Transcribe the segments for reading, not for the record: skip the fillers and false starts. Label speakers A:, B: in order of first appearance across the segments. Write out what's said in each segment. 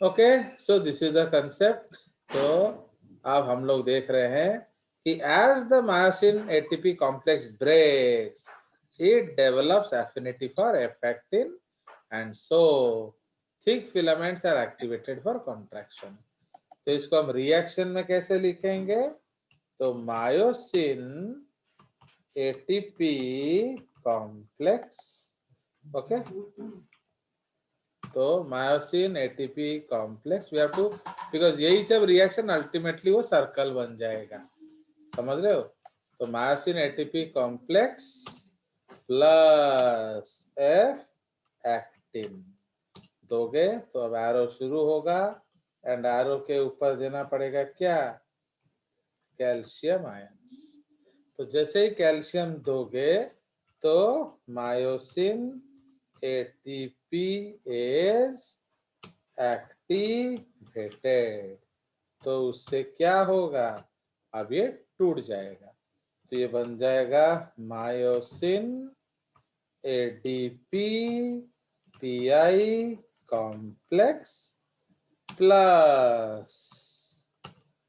A: Okay, so this is the concept. तो अब हम लोग देख रहे हैं कि as the myosin ATP complex breaks it develops affinity for effectin and so thick filaments are activated for contraction। तो इसको हम रिएक्शन में कैसे लिखेंगे? तो मायोसिन एटीपी कॉम्प्लेक्स, ओके, तो myosin ATP complex we have to, because यही जब रिएक्शन अल्टीमेटली वो सर्कल बन जाएगा, समझ रहे हो? तो myosin ATP complex plus F actin दोगे तो अब एरो शुरू होगा एंड एरो के ऊपर देना पड़ेगा क्या? Calcium ions. तो जैसे ही कैल्शियम दोगे तो मायोसिन एटीपी इज एक्टिवेटेड, तो उससे क्या होगा? अब ये टूट जाएगा, तो ये बन जाएगा myosin ADP pi complex plus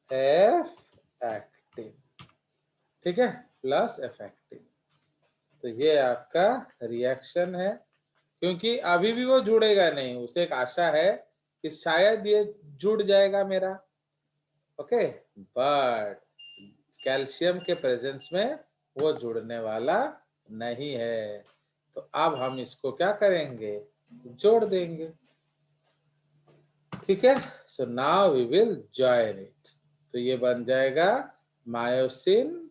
A: F actin, ठीक है, प्लस एफ एक्टिन। तो ये आपका रिएक्शन है, क्योंकि अभी भी वो जुड़ेगा नहीं, उसे एक आशा है कि शायद ये जुड़ जाएगा मेरा, ओके, बट कैल्शियम के प्रेजेंस में वो जुड़ने वाला नहीं है। तो अब हम इसको क्या करेंगे? जोड़ देंगे, ठीक है। So now we will join it, तो ये बन जाएगा मायोसिन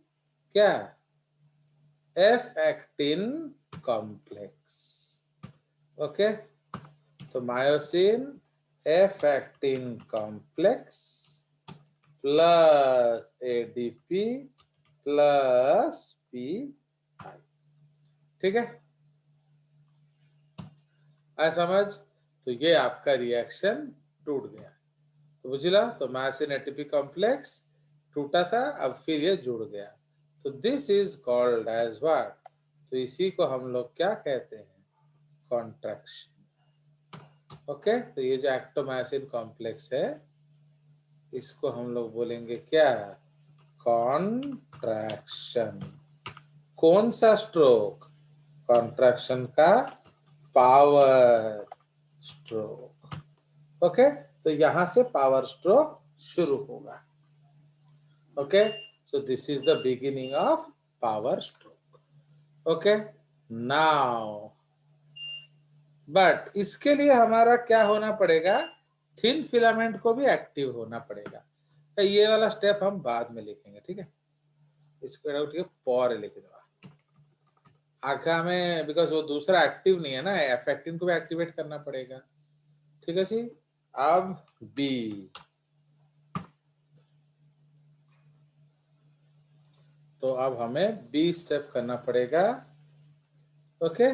A: क्या? F actin complex, okay. तो myosin F actin complex plus ADP plus P I, ठीक है, आया समझ? तो ये आपका रिएक्शन टूट गया, तो बुझला? तो मायोसिन एटीपी कॉम्प्लेक्स टूटा था, अब फिर ये जुड़ गया, तो this is called as what? तो इसी को हम लोग क्या कहते हैं? Contraction, okay. तो ये जो एक्टोमायोसिन कॉम्प्लेक्स है इसको हम लोग बोलेंगे क्या? कॉन्ट्रैक्शन। कौन सा स्ट्रोक? कॉन्ट्रैक्शन का पावर स्ट्रोक, ओके। तो यहां से पावर स्ट्रोक शुरू होगा, okay. So this is the beginning of power stroke, okay. Now but इसके लिए हमारा क्या होना पड़ेगा? थिन फिलामेंट को भी एक्टिव होना पड़ेगा, तो ये वाला स्टेप हम बाद में लिखेंगे, ठीक है। इसको उठ के पर लिख दो आखा में, बिकॉज वो दूसरा एक्टिव नहीं है ना, एफेक्टिन को भी एक्टिवेट करना पड़ेगा, ठीक है जी। अब बी, तो अब हमें बी स्टेप करना पड़ेगा, ओके।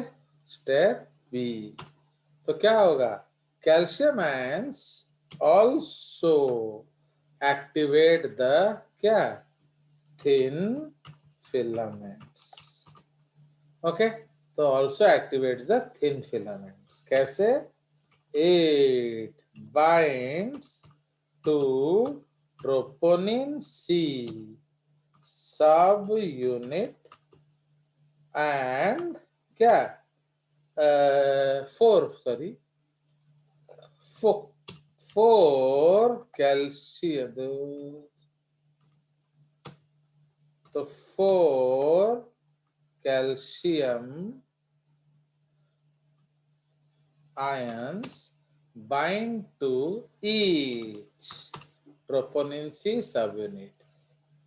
A: स्टेप बी, तो क्या होगा? Calcium ions also activate the क्या? Thin filaments, okay. तो also activates the thin filaments, कैसे? It binds to troponin C subunit and क्या? 4 कैल्शियम, तो 4 calcium ions bind to each troponin C subunit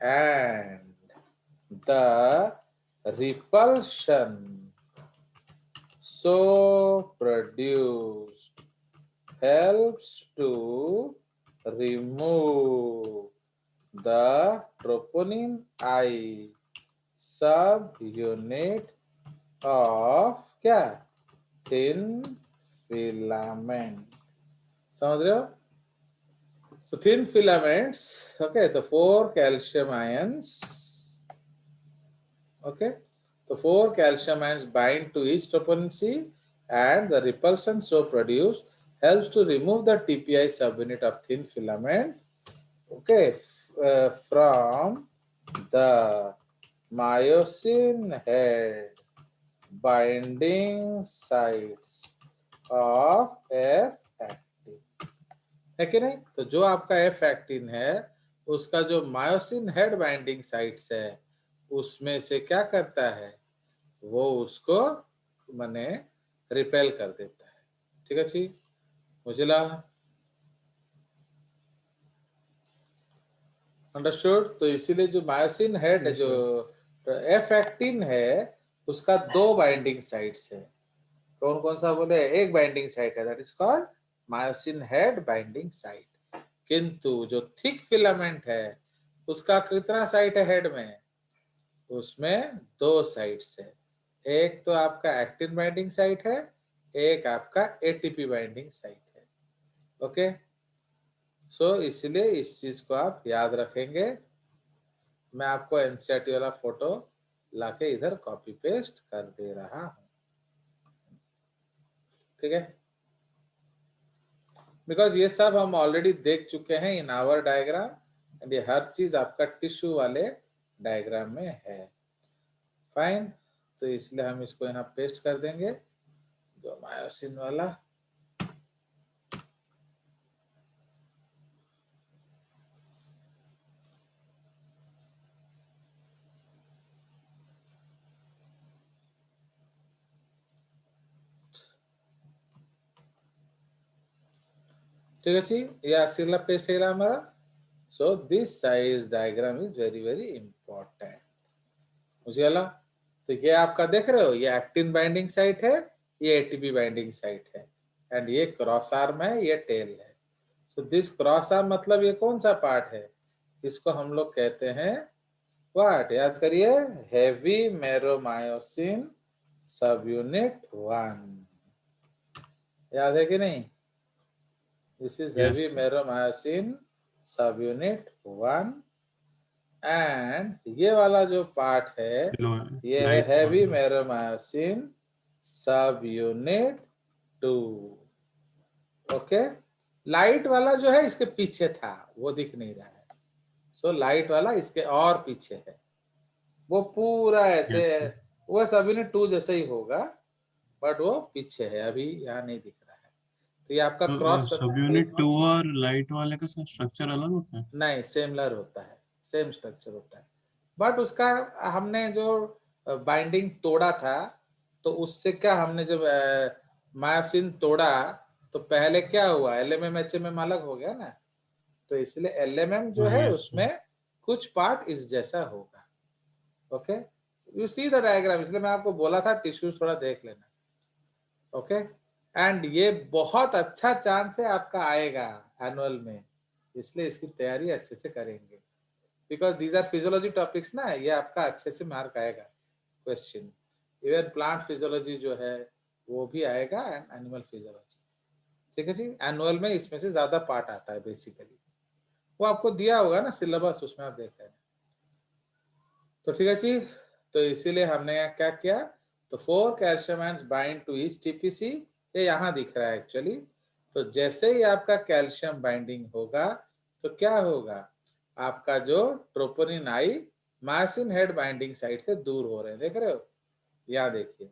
A: and the repulsion so produced helps to remove the troponin I subunit of क्या? Thin filament, समझ रहे हो? So thin filaments, okay, the 4 calcium ions, okay, the 4 calcium ions bind to each troponin C and the repulsion so produced helps to remove the TPI subunit of thin filament, okay, from the myosin head binding sites of F actin, है कि नहीं? तो जो आपका F actin है उसका जो myosin head binding sites है उसमें से क्या करता है, वो उसको माने रिपेल कर देता है। ठीक है जी, बुझला? अंडरस्टूड? तो इसीलिए जो मायोसिन हेड
B: Yes,
A: जो
B: sir.
A: एफ एक्टिन है उसका दो बाइंडिंग साइट्स है। कौन कौन सा बोले? एक बाइंडिंग साइट है, that is called myosin head binding site. किंतु जो थिक फिलामेंट है उसका कितना साइट है हेड में? उसमें दो साइट्स है, एक तो आपका एक्टिन बाइंडिंग साइट है, एक आपका एटीपी बाइंडिंग साइट है। ओके, सो इसलिए इस चीज को आप याद रखेंगे। मैं आपको एनसीईआरटी वाला फोटो लाके इधर कॉपी पेस्ट कर दे रहा हूं, ठीक है? बिकॉज ये सब हम ऑलरेडी देख चुके हैं इन आवर डायग्राम, एंड ये हर चीज आपका टिश्यू वाले डायग्राम में है। फाइन, तो इसलिए हम इसको यहाँ पेस्ट कर देंगे, जो मायोसिन वाला। ठीक है जी, ये आसिरला पेस्ट है हमारा। So this size diagram is very very important. मुझे अला, तो ये आपका देख रहे हो, ये एक्टिन बाइंडिंग साइट है, ये एटीपी बाइंडिंग साइट है, एंड ये क्रॉस आर्म है, ये टेल है। सो दिस क्रॉस आर्म मतलब ये कौन सा पार्ट है? इसको हम लोग कहते हैं व्हाट? याद करिए, हेवी मेरोमायोसिन सब यूनिट 1। याद है कि नहीं? This is heavy
B: Yes.
A: Meromyosin sub unit 1, and ये वाला जो पार्ट है
B: Low,
A: ये है
B: light
A: heavy
B: one.
A: मेरोमायोसिन sub unit 2। Okay, light वाला जो है इसके पीछे था, वो दिख नहीं रहा है। सो लाइट वाला इसके और पीछे है, वो पूरा ऐसे,
B: Yes, sir.
A: वो सब यूनिट 2 जैसे ही होगा, बट वो पीछे है, अभी यहाँ नहीं दिख रहा है। तो ये आपका
B: तो
A: क्रॉस,
B: सब यूनिट 2 और लाइट वाले का स्ट्रक्चर अलग होता है?
A: नहीं सिमिलर होता है, सेम स्ट्रक्चर होता है, बट उसका हमने जो बाइंडिंग तोड़ा था, तो उससे क्या, हमने जब मायोसिन तोड़ा तो पहले क्या हुआ, एलएमएम एचएमएम अलग हो गया ना, तो इसलिए एलएमएम जो है
B: यस सर.
A: उसमें कुछ पार्ट इस जैसा होगा। Okay, you see the diagram, इसलिए मैं आपको बोला था टिश्यूज थोड़ा देख लेना। ओके, एंड ये बहुत अच्छा चांस है आपका आएगा एनुअल में, इसलिए इसकी तैयारी अच्छे से करेंगे, because these are physiology topics ना, ये आपका अच्छे से मार्क आएगा क्वेश्चन। इवन प्लांट फिजियोलॉजी जो है वो भी आएगा, एंड एनिमल फिजियोलॉजी। ठीक है जी, एनुअल में इसमें से ज्यादा पार्ट आता है बेसिकली, वो आपको दिया होगा ना सिलेबस, उसमें आप देख लेना। तो ठीक है जी, तो इसीलिए हमने यहाँ क्या किया, तो 4 calcium ions bind to each TPC, ये यहाँ दिख रहा है एक्चुअली। तो जैसे ही आपका कैल्शियम बाइंडिंग होगा तो क्या होगा, आपका जो ट्रोपोनिन आई मायोसिन हेड बाइंडिंग साइट से दूर हो रहे हैं, देख रहे हो? यहाँ देखिए,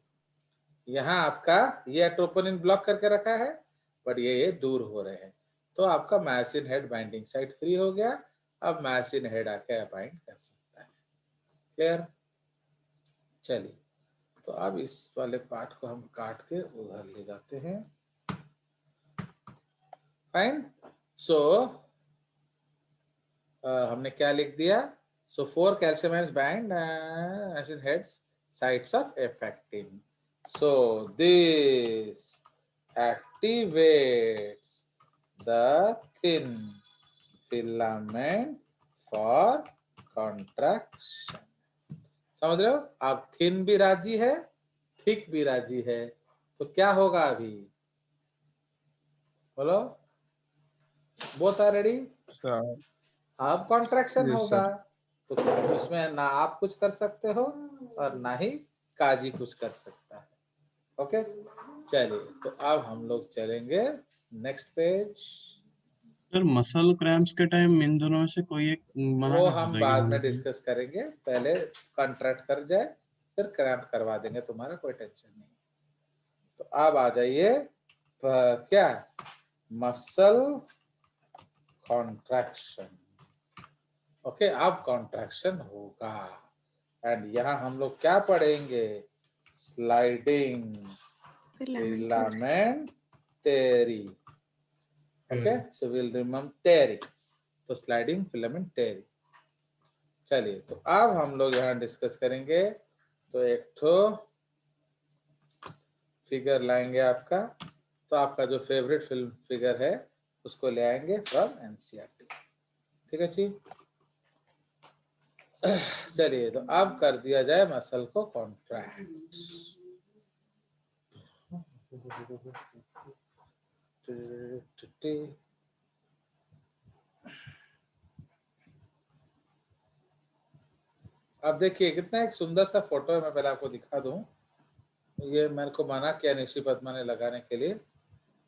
A: यहाँ आपका ये ट्रोपोनिन ब्लॉक करके रखा है, बट ये दूर हो रहे हैं, तो आपका myosin head binding site free हो गया। अब मायोसिन हेड आके बाइंड कर सकता है। क्लियर? चलिए, तो अब इस वाले पार्ट को हम काट के उधर ले जाते हैं। फाइन, सो हमने क्या लिख दिया, सो 4 calcium ions bind myosin heads sites of F actin, so this activates the thin filament for contraction। समझ रहे हो? अब थिन भी राजी है, थिक भी राजी है, तो क्या होगा अभी, बोलो? Both are ready,
B: Sir.
A: अब कॉन्ट्रैक्शन
B: Yes, sir.
A: होगा, तो उसमें ना आप कुछ कर सकते हो और ना ही काजी कुछ कर सकता है। ओके, चलिए, तो अब हम लोग चलेंगे next page.
B: Sir muscle cramps के टाइम इन दोनों में से कोई एक मना
A: वो
B: कर
A: हम
B: सकता है कि
A: बाद
B: हाँ
A: में डिस्कस करेंगे, पहले कॉन्ट्रैक्ट कर जाए फिर क्रैम्प करवा देंगे, तुम्हारा कोई टेंशन नहीं। तो अब आ जाइए क्या, मसल कॉन्ट्रैक्शन। ओके, अब कॉन्ट्रैक्शन होगा एंड यहाँ हम लोग क्या पढ़ेंगे, sliding filament theory. Okay, so we'll remember theory. तो स्लाइडिंग फिलामेंट theory। चलिए, तो अब हम लोग यहाँ डिस्कस करेंगे। तो एक ठो फिगर लाएंगे आपका, तो आपका जो फेवरेट फिल्म फिगर है उसको ले आएंगे फ्रॉम एनसीईआरटी। ठीक है जी। चलिए, तो अब कर दिया जाए मसल को कॉन्ट्रैक्ट। अब देखिए कितना एक सुंदर सा फोटो है, मैं पहले आपको दिखा दूं। ये मेरे को मना किया निशी पद्मा ने लगाने के लिए।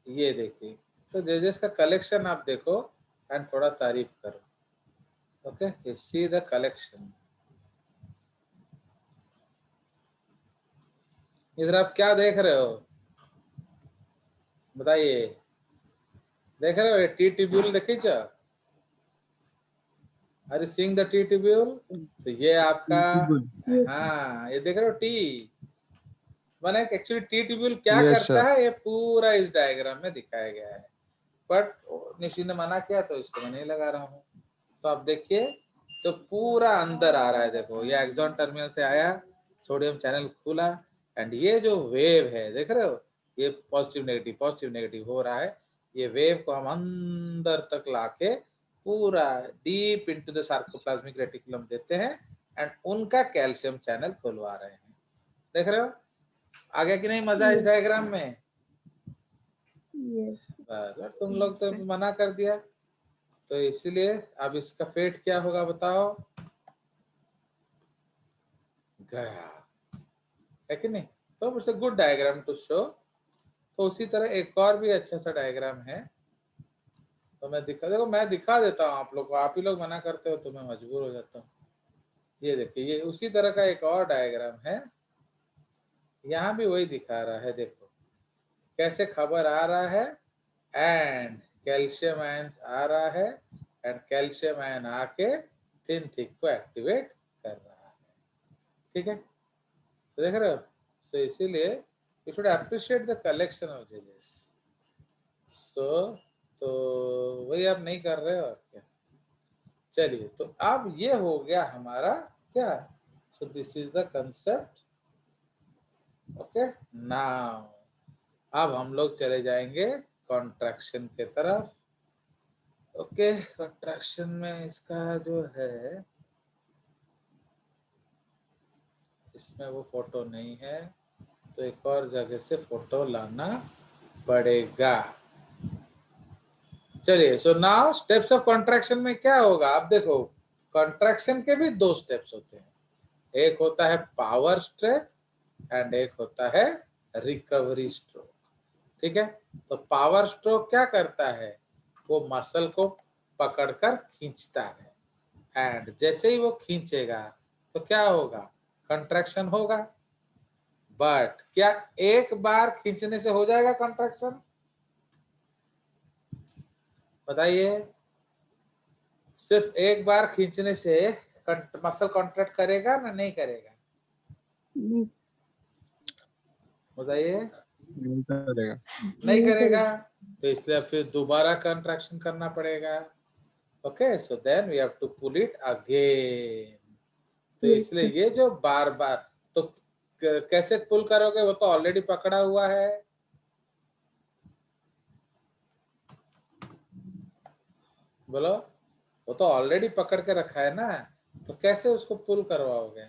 A: ये देखिए, तो जेजेस का कलेक्शन आप देखो एंड थोड़ा तारीफ करो। Okay, you see the collection. इधर आप क्या देख रहे हो बताइए, देख रहे हो ये टी ट्यूब्यूल देखे क्या, अरे सिंग द टी ट्यूब्यूल। तो ये आपका, हाँ ये देख रहे हो टी, मैंने एक्चुअली टी ट्यूब्यूल क्या
C: Yes,
A: करता
C: sir.
A: है ये पूरा इस डायग्राम में दिखाया गया है, बट निशी ने मना किया तो इसको मैं नहीं लगा रहा हूँ। तो आप देखिए, तो पूरा अंदर आ रहा है, देखो ये एक्सॉन टर्मिनल से आया, सोडियम चैनल खुला एंड ये जो वेव है देख रहे हो, ये पॉजिटिव नेगेटिव हो रहा है। ये वेव को हम अंदर तक लाके पूरा deep into the sarcoplasmic reticulum देते हैं एंड उनका कैल्शियम चैनल खुलवा रहे हैं। देख रहे हो आ गया कि नहीं मजा इस डायग्राम में? बस, तुम लोग तो मना कर दिया, तो इसलिए अब इसका फेट क्या होगा बताओ, गया है कि नहीं? तो it's a good diagram to show. तो उसी तरह एक और भी अच्छा सा डायग्राम है, तो मैं दिखा देता हूँ आप लोग को, आप ही लोग मना करते हो तो मैं मजबूर हो जाता हूँ। ये देखिए, ये उसी तरह का एक और डायग्राम है, यहाँ भी वही दिखा रहा है। देखो कैसे खबर आ रहा है एंड कैल्शियम आयंस आ रहा है एंड कैल्शियम आयन आके थिन थिक को एक्टिवेट कर रहा है। ठीक है, तो देख रहे हो, तो इसीलिए you should appreciate the collection of जेजेस। सो तो वही आप नहीं कर रहे हो और क्या। चलिए, तो अब ये हो गया हमारा क्या, सो this is the concept. Okay, now अब हम लोग चले जाएंगे कॉन्ट्रैक्शन के तरफ। ओके, कॉन्ट्रैक्शन में इसका जो है, इसमें वो फोटो नहीं है, तो एक और जगह से फोटो लाना पड़ेगा। चलिए, so now steps of contraction में क्या होगा, आप देखो कॉन्ट्रैक्शन के भी दो स्टेप्स होते हैं, एक होता है पावर स्ट्रोक एंड एक होता है रिकवरी स्ट्रोक। ठीक है, तो पावर स्ट्रोक क्या करता है, वो मसल को पकड़कर खींचता है एंड जैसे ही वो खींचेगा तो क्या होगा, कंट्रैक्शन होगा। बट क्या एक बार खींचने से हो जाएगा कंट्रैक्शन, बताइए? सिर्फ एक बार खींचने से मसल कॉन्ट्रैक्ट करेगा ना नहीं करेगा, बताइए? नहीं करेगा, तो इसलिए फिर दोबारा कंट्रैक्शन करना पड़ेगा। Okay, so then we have to pull it again. तो इसलिए ये जो बार बार, तो कैसे पुल करोगे, वो तो ऑलरेडी पकड़ा हुआ है। बोलो, वो तो ऑलरेडी पकड़ के रखा है ना, तो कैसे उसको पुल करवाओगे?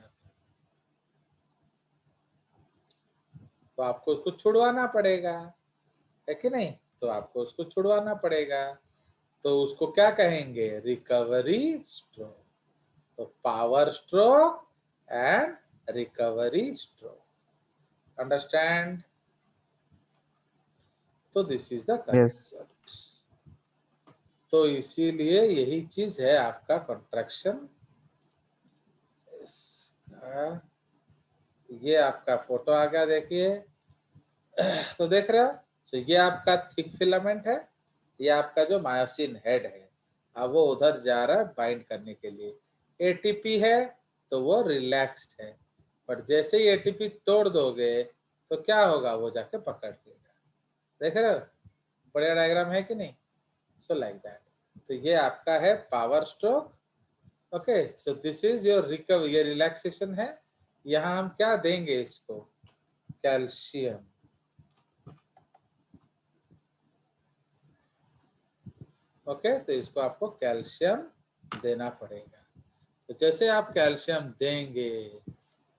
A: तो आपको उसको छुड़वाना पड़ेगा, है कि नहीं? तो आपको उसको छुड़वाना पड़ेगा, तो उसको क्या कहेंगे, रिकवरी स्ट्रोक। तो power stroke and recovery stroke, understand? तो this is the
C: Yes.
A: Concept. तो इसीलिए यही चीज है आपका कॉन्ट्रैक्शन। ये आपका फोटो आ गया, देखिए। तो देख रहे हो, तो ये आपका थिक फिलामेंट है, ये आपका जो मायोसिन हेड है, अब वो उधर जा रहा है बाइंड करने के लिए। एटीपी है तो वो रिलैक्स्ड है, बट जैसे ही एटीपी तोड़ दोगे तो क्या होगा, वो जाके पकड़ लेगा। देख रहे हो, बढ़िया डायग्राम है कि नहीं? So like that. तो ये आपका है power stroke. Okay, so this is your recover, ये रिलैक्सेशन है। यहाँ हम क्या देंगे इसको, कैल्शियम। ओके, तो इसको आपको कैल्शियम देना पड़ेगा। तो जैसे आप कैल्शियम देंगे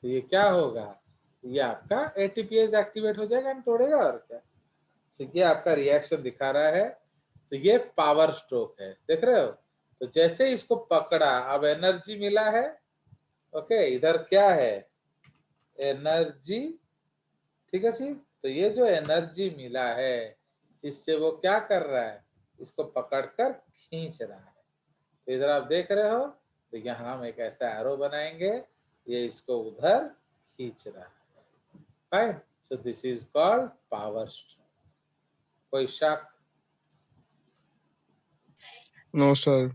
A: तो ये क्या होगा, ये आपका एटीपीएज एक्टिवेट हो जाएगा, तोड़ेगा और क्या। तो ये आपका रिएक्शन दिखा रहा है। तो ये पावर स्ट्रोक है, देख रहे हो। तो जैसे इसको पकड़ा, अब एनर्जी मिला है। ओके, इधर क्या है, एनर्जी। ठीक है जी। तो ये जो एनर्जी मिला है, इससे वो क्या कर रहा है, इसको पकड़कर खींच रहा है। तो इधर आप देख रहे हो, तो यहाँ हम एक ऐसा एरो बनाएंगे, ये इसको उधर खींच रहा है। Fine, so this is called power stroke. कोई शक?
C: No, sir.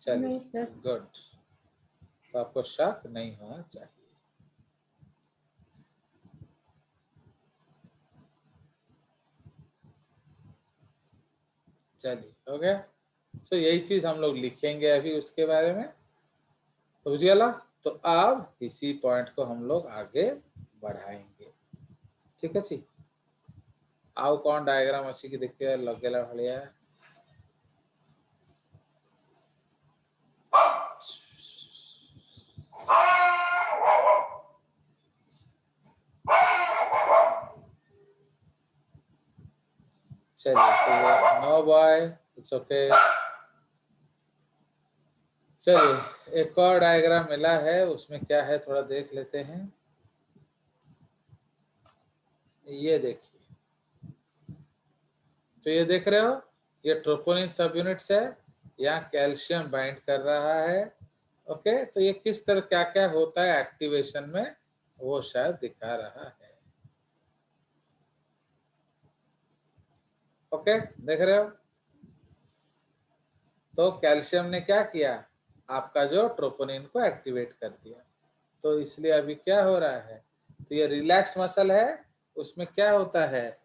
A: चलिए, गुड। तो आपको शक नहीं होना चाहिए। चलिए, हो गया। तो यही चीज हम लोग लिखेंगे अभी उसके बारे में, समझ गया। तो अब इसी पॉइंट को हम लोग आगे बढ़ाएंगे। ठीक है जी। आओ कौन डायग्राम अच्छी की देखिए, लग गया भलिया। चलिए, तो नो बॉय, इट्स ओके। चलिए, एक और डायग्राम मिला है, उसमें क्या है थोड़ा देख लेते हैं। ये देखिए, तो ये देख रहे हो, ये ट्रोपोनिन सब यूनिट्स है, यहाँ कैल्शियम बाइंड कर रहा है। ओके, तो ये किस तरह क्या क्या होता है एक्टिवेशन में, वो शायद दिखा रहा है। ओके, देख रहे हो। तो कैल्शियम ने क्या किया, आपका जो ट्रोपोनिन को एक्टिवेट कर दिया। तो इसलिए अभी क्या हो रहा है, तो ये रिलैक्स्ड मसल है, उसमें क्या होता है,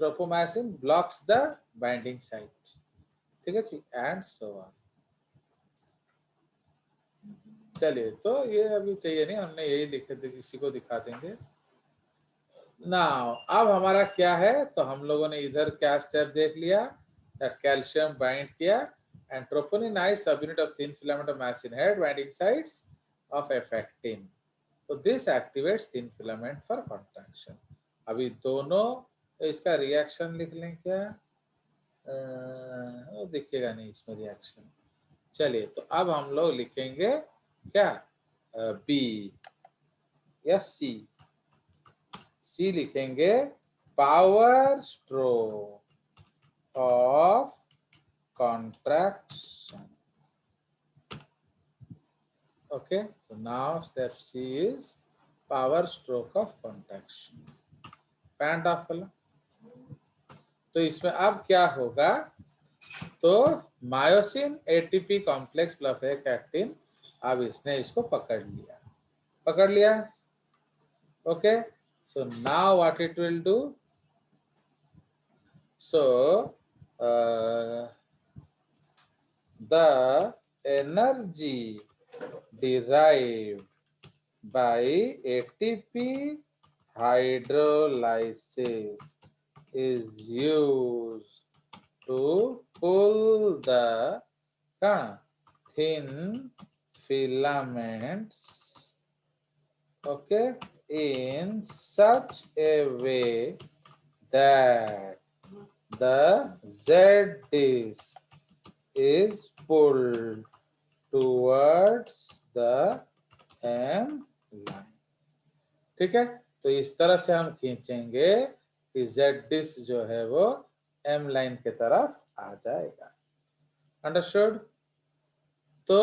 A: ट्रोपोमायसिन ब्लॉक्स द बाइंडिंग साइट। ठीक है जी, एंड सो ऑन। चलिए, तो ये अभी चाहिए नहीं, हमने यही लिखे थे, किसी को दिखा देंगे ना। अब हमारा क्या है, तो हम लोगों ने इधर क्या स्टेप देख लिया, कैल्शियम बाइंड किया, and troponin is subunit of thin filament of myosin head binding sites of F-actin. So this activates thin filament for contraction. अभी दोनों इसका रिएक्शन लिख लें क्या, वो दिखेगा नहीं इसमें रिएक्शन। चलिए, तो अब हम लोग लिखेंगे क्या, बी या सी। सी लिखेंगे, power stroke of contraction. Okay, so now step C is power stroke of contraction. Pant of कर लो। तो इसमें अब क्या होगा, तो मायोसिन एटीपी कॉम्प्लेक्स प्लस एक एक्टिन, अब इसने इसको पकड़ लिया। Okay, so now what it will do, so the energy derived by ATP hydrolysis is used to pull the thin filaments, okay, in such a way that the Z disc is pulled towards the M line. ठीक है, तो इस तरह से हम खींचेंगे कि Z dish जो है वो एम लाइन के तरफ आ जाएगा। अंडरस्टूड? तो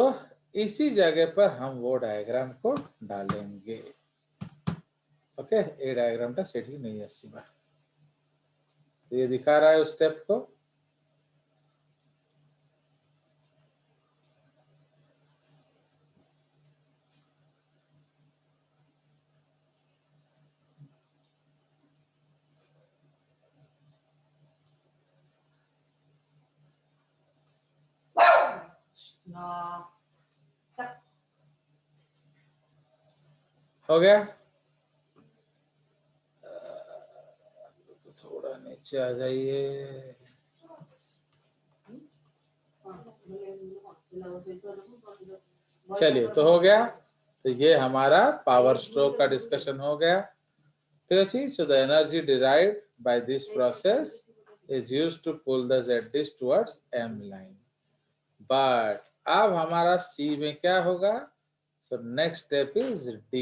A: इसी जगह पर हम वो डायग्राम को डालेंगे। ओके, ये डायग्राम सेठी नहीं आसीबा, ये दिखा रहा है उस स्टेप को। हो गया? थोड़ा नीचे आ जाइए। चलिए, तो हो गया। तो ये हमारा पावर स्ट्रोक का डिस्कशन हो गया। ठीक है। So the energy derived by this process is used to pull the Z disk towards M line. But अब हमारा C में क्या होगा? So next step is D.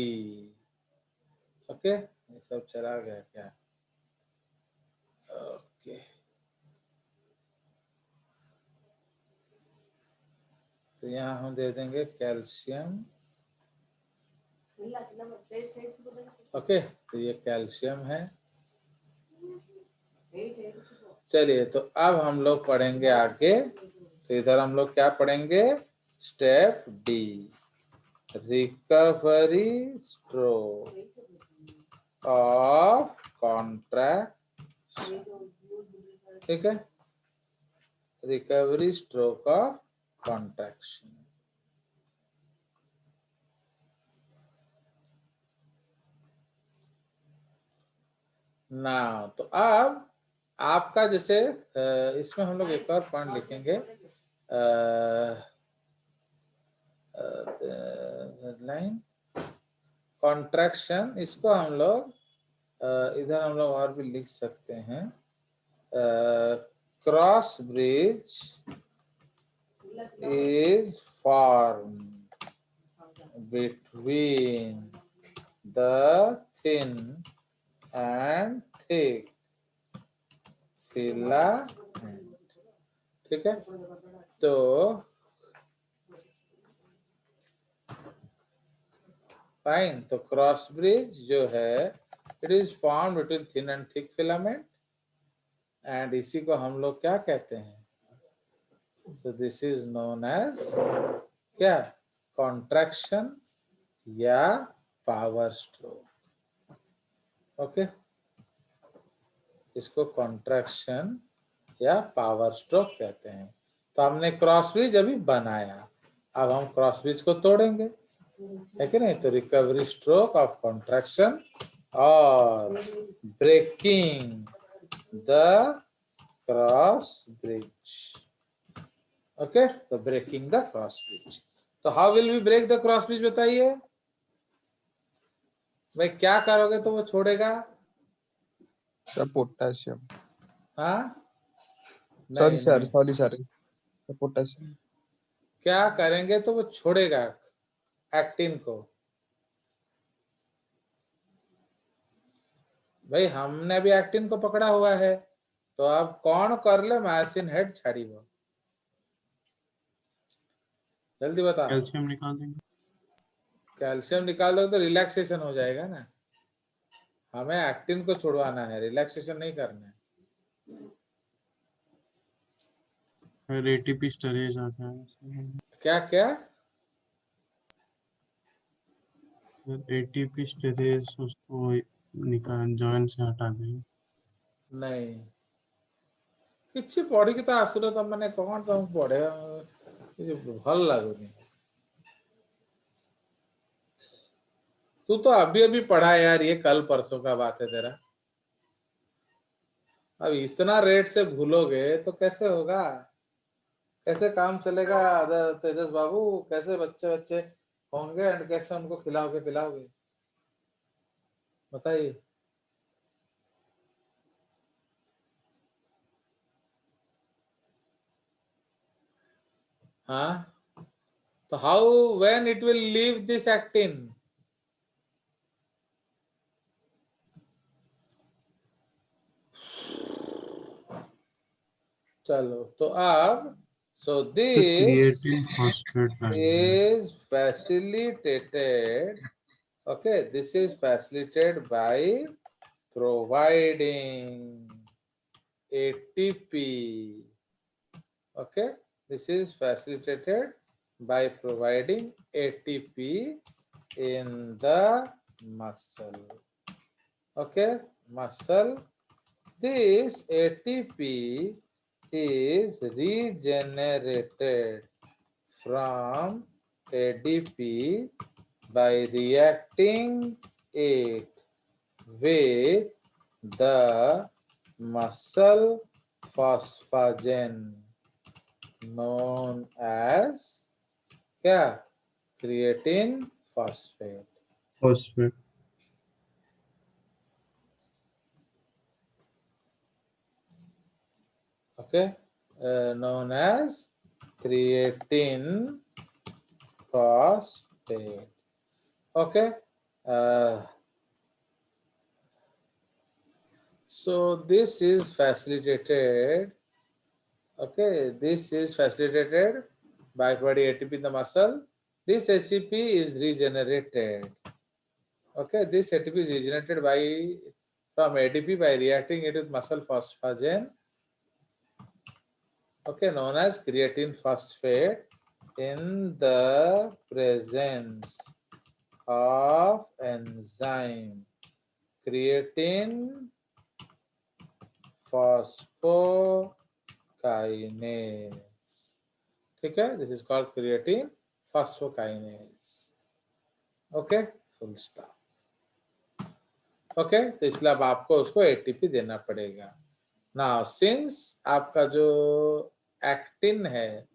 A: Okay, ये सब चला गया क्या? ओके, तो यहाँ हम दे देंगे कैल्शियम। ओके, तो ये कैल्शियम है। चलिए, तो अब हम लोग पढ़ेंगे आगे। तो इधर हम लोग क्या पढ़ेंगे? Step D, recovery stroke of contraction. ठीक है, रिकवरी स्ट्रोक ऑफ कॉन्ट्रैक्शन। ना, तो अब आपका जैसे इसमें हम लोग एक और पॉइंट लिखेंगे, लाइन कॉन्ट्रैक्शन। इसको हम लोग इधर हम लोग और भी लिख सकते हैं, cross bridge is formed between the thin and thick filament. ठीक है, तो फाइन। तो क्रॉस ब्रिज जो है, it is form between thin and thick filament, and इसी को हम लोग क्या कहते हैं? So this is known as क्या? कॉन्ट्रैक्शन या पावर स्ट्रोक। ओके, इसको कॉन्ट्रैक्शन या पावर स्ट्रोक कहते हैं। तो हमने क्रॉस ब्रिज अभी बनाया, अब हम क्रॉस ब्रिज को तोड़ेंगे, है कि नहीं? तो रिकवरी स्ट्रोक ऑफ कॉन्ट्रैक्शन और breaking the cross bridge. Okay, तो ब्रेकिंग द क्रॉस ब्रिज। तो how will we break the cross bridge? बताइए भाई, क्या करोगे तो वो छोड़ेगा?
C: Sir potassium.
A: हाँ,
C: सॉरी
A: नहीं,
C: सर पोटेशियम।
A: क्या करेंगे तो वो छोड़ेगा एक्टिन को? भाई, हमने अभी एक्टिन को पकड़ा हुआ है, तो अब कौन कर ले मायोसिन हेड छाड़ी वो? जल्दी बता।
B: कैल्शियम निकाल देंगे।
A: कैल्शियम निकाल दो तो रिलैक्सेशन हो जाएगा ना। हमें एक्टिन को छुड़वाना है, रिलैक्सेशन नहीं करना है।
B: फिर एटीपी स्टोरेज आता है।
A: क्या क्या?
B: एटीपी स्टोरेज उसको निकाल, जॉइन से हटा देंगे।
A: नहीं, किसी पढ़ी कि आसुर तुम मैंने कौन तुम पढ़े भल लगुनि। तू तो अभी अभी पढ़ा यार, ये कल परसों का बात है तेरा। अब इतना रेट से भूलोगे तो कैसे होगा? कैसे काम चलेगा तेजस बाबू? कैसे बच्चे बच्चे होंगे एंड कैसे उनको खिलाओगे पिलाओगे? बताइए। हाँ, तो how when it will leave this actin? चलो तो अब so
B: तो
A: this
B: creatine phosphate
A: is facilitated, okay, this is facilitated by providing ATP, okay, this is facilitated by providing ATP in the muscle, okay, muscle. This ATP is regenerated from ADP by reacting it with the muscle phosphagen known as क्या creatine phosphate.
B: Phosphate
A: Okay, known as creatine phosphate. Okay, so this is facilitated. Okay, this is facilitated by providing ATP in the muscle. This ATP is regenerated. Okay, this ATP is regenerated from ADP by reacting it with muscle phosphagen. Okay, known as creatine phosphate in the presence of enzyme creatine phosphokinase. ठीक है, this is called creatine phosphokinase. Okay, full stop. Okay, तो इसलिए अब आपको उसको ATP देना पड़ेगा. Now since आपका जो एक्टिन है,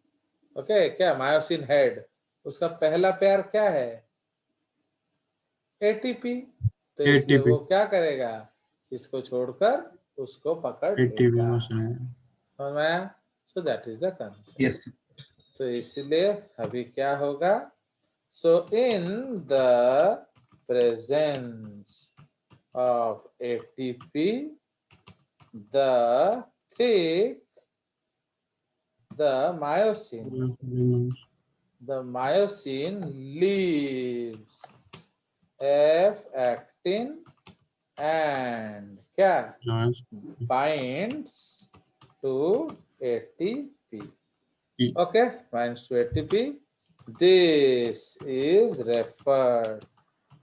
A: ओके, क्या मायोसिन हेड, उसका पहला पेयर क्या है? एटीपी. तो इसलिए
B: एटीपी
A: वो क्या करेगा? इसको छोड़कर उसको पकड़
B: एटीपी
A: लेगा.
B: में से
A: समझ में आया? So that is the concept.
D: Yes.
A: तो इसलिए अभी क्या होगा? So in the presence of ATP the thick the myosin leaves F-actin and क्या binds to ATP. Okay, binds to ATP. This is referred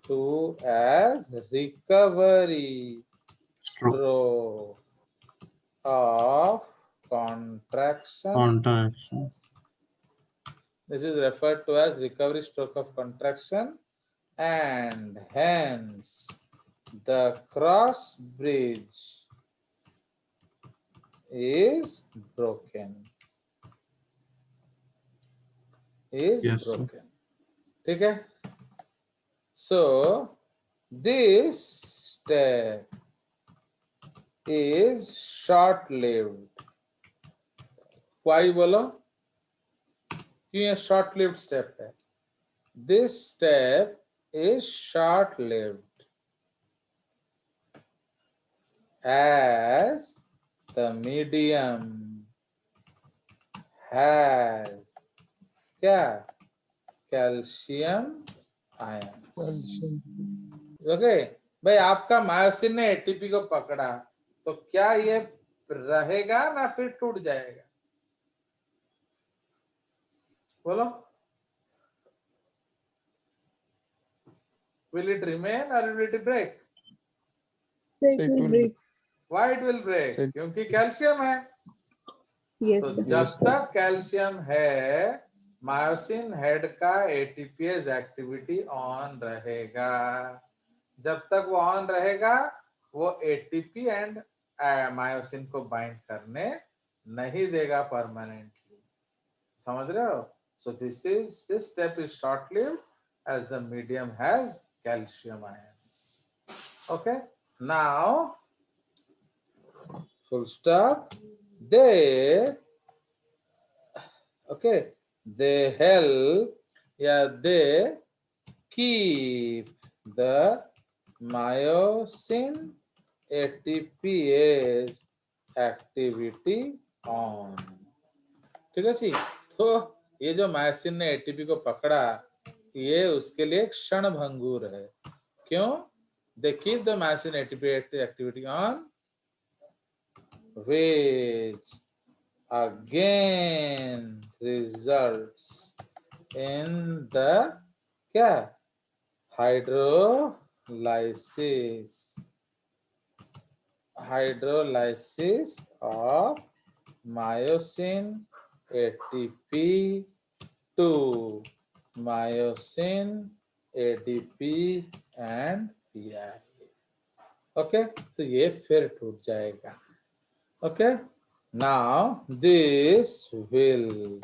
A: to as recovery stroke of contraction.
B: Contraction
A: This is referred to as recovery stroke of contraction, and hence the cross bridge is broken. Is
B: Yes, sir.
A: broken. ठीक है? So this step is short-lived. Why बोलो? क्यों ये short-lived step है? This step is short-lived as the medium has क्या? Calcium ions. Okay भाई, आपका myosin ने एटीपी को पकड़ा तो क्या ये रहेगा ना फिर टूट जाएगा? बोलो. Will it remain or will it break?
E: It will break.
A: Why it will break? क्योंकि कैल्शियम है.
E: Yes,
A: तो
E: sir.
A: जब तक कैल्शियम है, मायोसिन हेड का एटीपीएस एक्टिविटी ऑन रहेगा. जब तक वो ऑन रहेगा, वो एटीपी एंड मायोसिन को बाइंड करने नहीं देगा परमानेंटली. समझ रहे हो? So this step is short-lived as the medium has calcium ions. Okay. Now, full stop. They help, they keep the myosin ATPase activity on. ठीक है जी। तो ये जो मायोसिन ने एटीपी को पकड़ा, ये उसके लिए क्षण भंगुर है। क्यों? They keep the myosin ATP activity on, which again results in the क्या hydrolysis of myosin ATP to myosin ADP and PI। Okay, तो ये फिर टूट जाएगा। Okay, now this will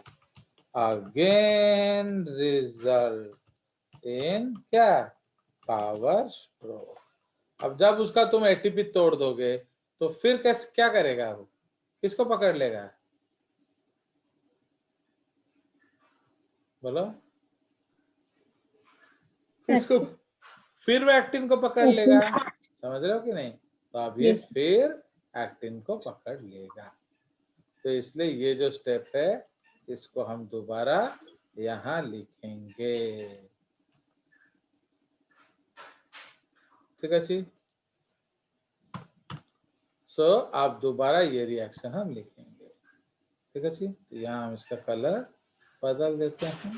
A: again result in क्या पावर स्ट्रोक। अब जब उसका तुम एटीपी तोड़ दोगे तो फिर कैसे क्या करेगा वो, किसको पकड़ लेगा बोलो? किसको? फिर वो एक्टिन को पकड़ लेगा। समझ रहे हो कि नहीं? तो अब ये
E: Yes.
A: फिर एक्टिन को पकड़ लेगा। तो इसलिए ये जो स्टेप है इसको हम दोबारा यहाँ लिखेंगे। ठीक है जी। सो आप दोबारा ये रिएक्शन हम लिखेंगे। ठीक है जी। तो यहाँ हम इसका कलर बदल देते हैं।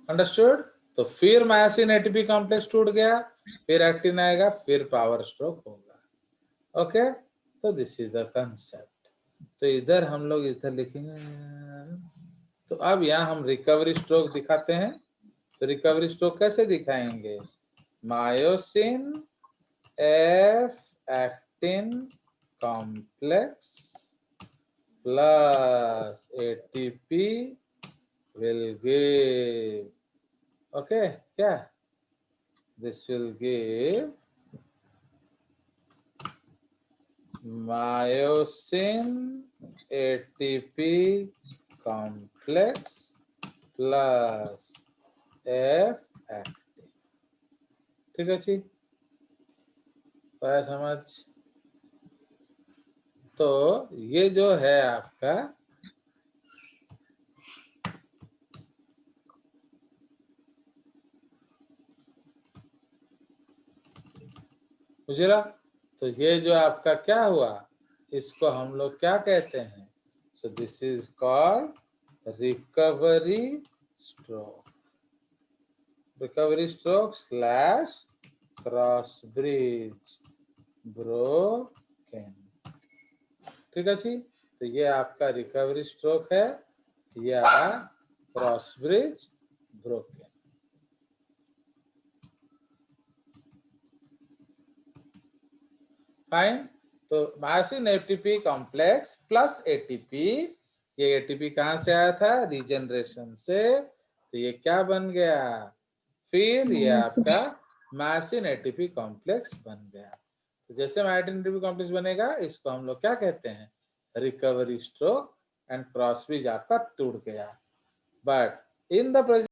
A: अंडरस्टूड? तो फिर मायोसिन एटीपी कॉम्प्लेक्स टूट गया, फिर एक्टिन आएगा, फिर पावर स्ट्रोक होगा। ओके, तो दिस इज द कंसेप्ट। तो इधर हम लोग इधर लिखेंगे। तो अब यहाँ हम रिकवरी स्ट्रोक दिखाते हैं। तो रिकवरी स्ट्रोक कैसे दिखाएंगे? Myosin F actin complex plus ATP will give, okay, क्या? This will give myosin ATP complex plus F actin। ठीक है जी, समझ? तो ये जो है आपका बुझला? तो ये जो आपका क्या हुआ, इसको हम लोग क्या कहते हैं? सो this is called recovery stroke. Recovery stroke slash cross bridge broken. ठीक है जी। तो ये आपका रिकवरी स्ट्रोक है या क्रॉस ब्रिज ब्रोकन। फाइन। तो myosin ATP complex plus ATP, ये एटीपी कहां से आया था? रीजनरेशन से। तो ये क्या बन गया? फिर ये आपका मायोसिन एटीपी कॉम्प्लेक्स बन गया। तो जैसे मायोसिन एटीपी कॉम्प्लेक्स बनेगा, इसको हम लोग क्या कहते हैं? Recovery stroke and cross bridge आपका टूट गया। But in the